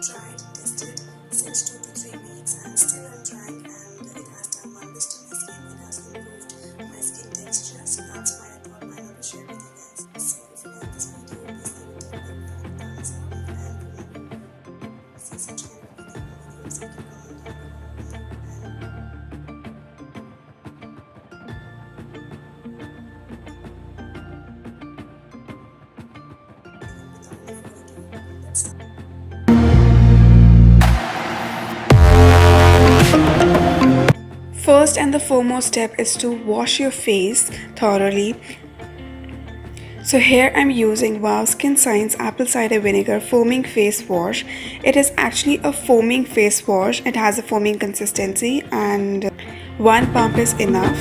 have tried, tested since 2 to 3 weeks and still I'm trying, and it has done wonders to my skin. It has improved my skin texture, so that's why I thought why not to share with you guys. So if you like this video, please give it a big fat thumbs up, and remember, see such kind of videos, I can comment down below. And without any further ado, let's start. First and the foremost step is to wash your face thoroughly. So here I'm using Wow Skin Science Apple Cider Vinegar Foaming Face Wash. It is actually a foaming face wash. It has a foaming consistency and one pump is enough.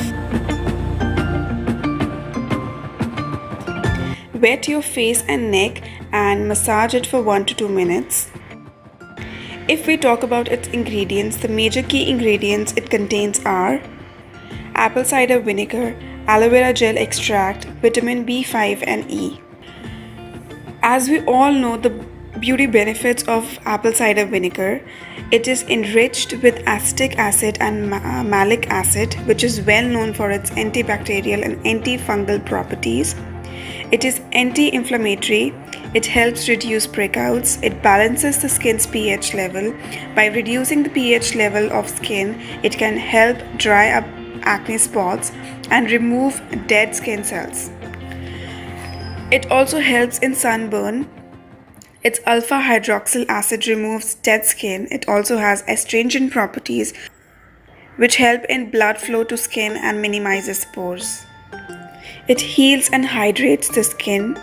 Wet your face and neck and massage it for 1 to 2 minutes. If we talk about its ingredients, the major key ingredients it contains are apple cider vinegar, aloe vera gel extract, vitamin B5 and E. As we all know the beauty benefits of apple cider vinegar, it is enriched with acetic acid and malic acid, which is well known for its antibacterial and antifungal properties. It is anti-inflammatory, it helps reduce breakouts, it balances the skin's pH level. By reducing the pH level of skin, it can help dry up acne spots and remove dead skin cells. It also helps in sunburn. Its alpha hydroxyl acid removes dead skin. It also has astringent properties which help in blood flow to skin and minimizes pores. It heals and hydrates the skin.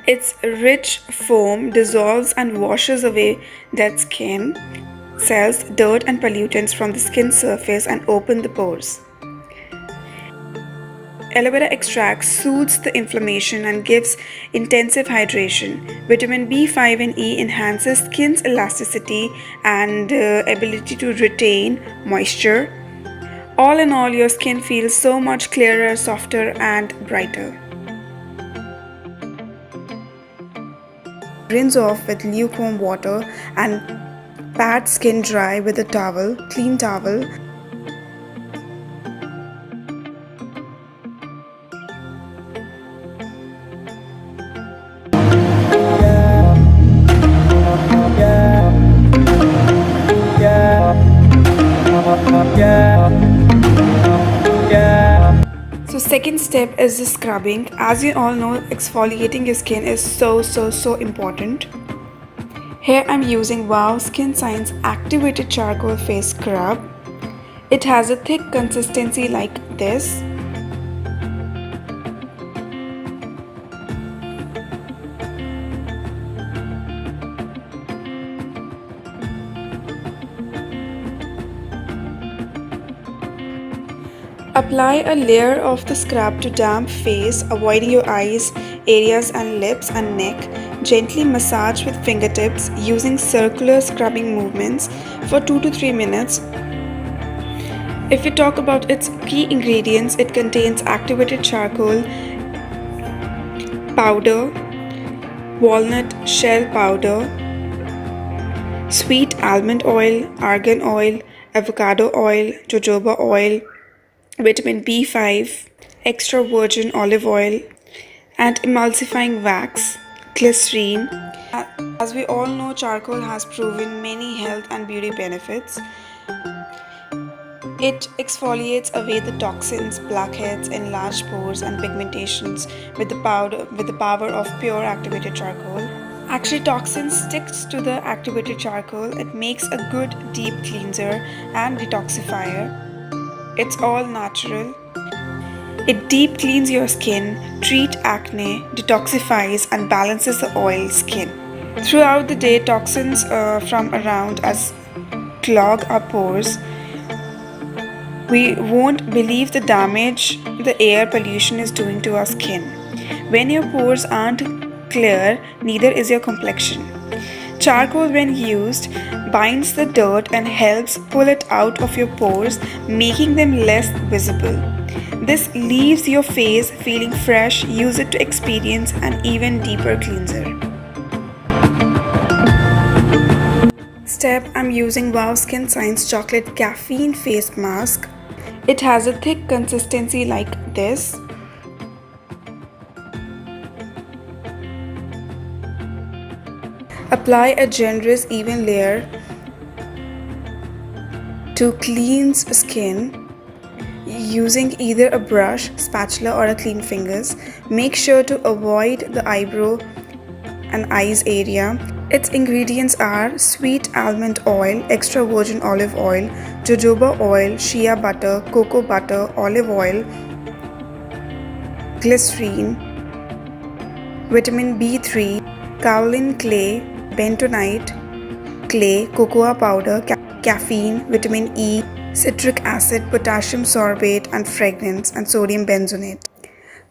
Its rich foam dissolves and washes away dead skin cells, dirt and pollutants from the skin surface and open the pores. Aloe vera extract soothes the inflammation and gives intensive hydration. Vitamin B5 and E enhances skin's elasticity and ability to retain moisture. All in all, your skin feels so much clearer, softer and brighter. Rinse off with lukewarm water and pat skin dry with a towel, clean towel. So second step is the scrubbing. As you all know, exfoliating your skin is so important. Here I'm using Wow Skin Science Activated Charcoal Face Scrub. It has a thick consistency like this. Apply a layer of the scrub to damp face, avoiding your eyes, areas and lips and neck. Gently massage with fingertips using circular scrubbing movements for 2 to 3 minutes. If we talk about its key ingredients, it contains activated charcoal powder, walnut shell powder, sweet almond oil, argan oil, avocado oil, jojoba oil, vitamin B5, extra virgin olive oil, and emulsifying wax, glycerine. As we all know, charcoal has proven many health and beauty benefits. It exfoliates away the toxins, blackheads, enlarged pores, and pigmentations with the power of pure activated charcoal. Actually, toxins sticks to the activated charcoal. It makes a good deep cleanser and detoxifier. It's all natural. It deep cleans your skin, treat acne, detoxifies and balances the oil skin. Throughout the day, toxins from around us clog our pores. We won't believe the damage the air pollution is doing to our skin. When your pores aren't clear, neither is your complexion. Charcoal, when used, binds the dirt and helps pull it out of your pores, making them less visible. This leaves your face feeling fresh. Use it to experience an even deeper cleanser. step, I'm using Wow Skin Science Chocolate Caffeine Face Mask. It has a thick consistency like this. Apply a generous even layer to cleanse skin using either a brush, spatula or a clean fingers. Make sure to avoid the eyebrow and eyes area. Its ingredients are sweet almond oil, extra virgin olive oil, jojoba oil, shea butter, cocoa butter, olive oil, glycerine, vitamin B3, kaolin clay, bentonite clay, cocoa powder, caffeine, vitamin E, citric acid, potassium sorbate, and fragrance, and sodium benzoate.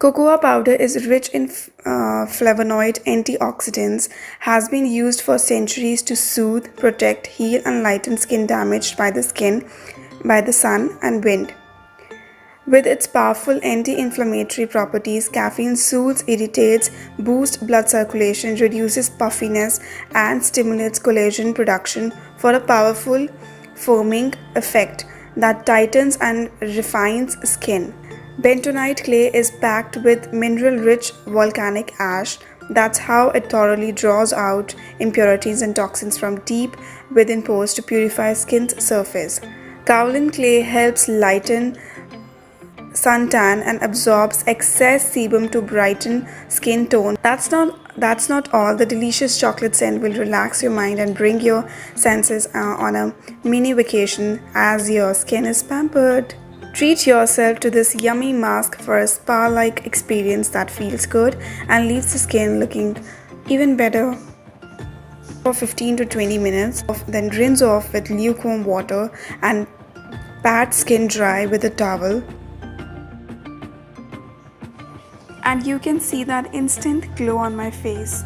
Cocoa powder is rich in flavonoid antioxidants, has been used for centuries to soothe, protect, heal, and lighten skin damaged by the sun and wind. With its powerful anti-inflammatory properties, caffeine soothes, irritates, boosts blood circulation, reduces puffiness, and stimulates collagen production for a powerful firming effect that tightens and refines skin. Bentonite clay is packed with mineral-rich volcanic ash. That's how it thoroughly draws out impurities and toxins from deep within pores to purify skin's surface. Kaolin clay helps lighten suntan and absorbs excess sebum to brighten skin tone. That's not all. The delicious chocolate scent will relax your mind and bring your senses on a mini vacation as your skin is pampered. Treat yourself to this yummy mask for a spa-like experience that feels good and leaves the skin looking even better. For 15 to 20 minutes, then rinse off with lukewarm water and pat skin dry with a towel. And you can see that instant glow on my face.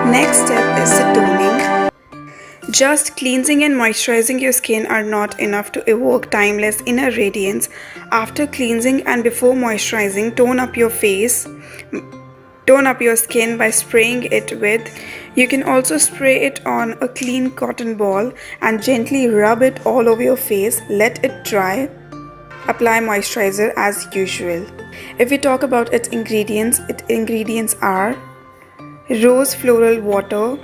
Next step is the toning. Just cleansing and moisturizing your skin are not enough to evoke timeless inner radiance. After cleansing and before moisturizing, tone up your skin by spraying it with. You can also spray it on a clean cotton ball and gently rub it all over your face. Let it dry. Apply moisturizer as usual. If we talk about its ingredients are rose floral water,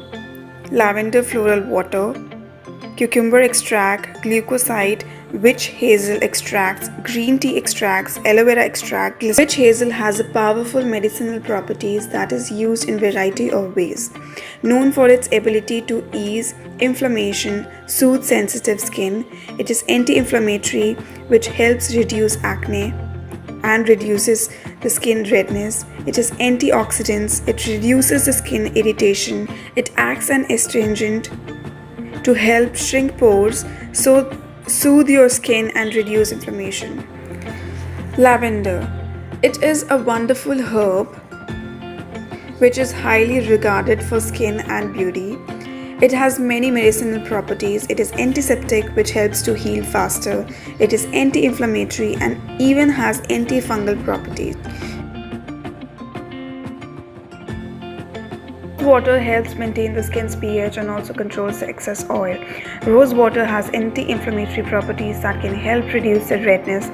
lavender floral water, cucumber extract, glucoside, witch hazel extracts, green tea extracts, aloe vera extract. Witch hazel has a powerful medicinal properties that is used in variety of ways. Known for its ability to ease inflammation, soothe sensitive skin, it is anti-inflammatory which helps reduce acne and reduces the skin redness. It is antioxidants, it reduces the skin irritation, it acts an astringent to help shrink pores, so soothe your skin and reduce inflammation. Lavender. It is a wonderful herb which is highly regarded for skin and beauty. It has many medicinal properties. It is antiseptic which helps to heal faster. It is anti-inflammatory and even has antifungal properties. Water helps maintain the skin's pH and also controls the excess oil. Rose water has anti-inflammatory properties that can help reduce the redness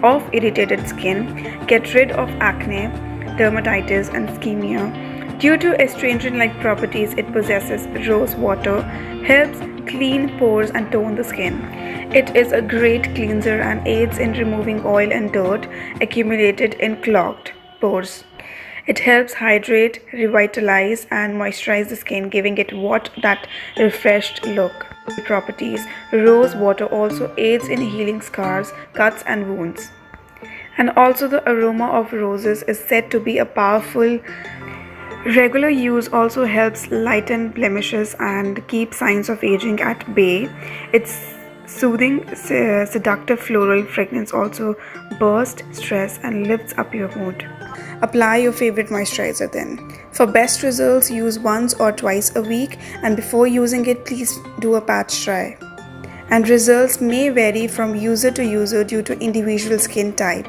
of irritated skin, get rid of acne, dermatitis and ischemia. Due to astringent-like properties it possesses, rose water helps clean pores and tone the skin. It is a great cleanser and aids in removing oil and dirt accumulated in clogged pores. It helps hydrate, revitalize and moisturize the skin, giving it that refreshed look. Properties. Rose water also aids in healing scars, cuts and wounds. And also the aroma of roses is said to be a powerful. Regular use also helps lighten blemishes and keep signs of aging at bay. Its soothing, seductive floral fragrance also bursts stress and lifts up your mood. Apply your favorite moisturizer then. For best results, use once or twice a week, and before using it, please do a patch try. And results may vary from user to user due to individual skin type.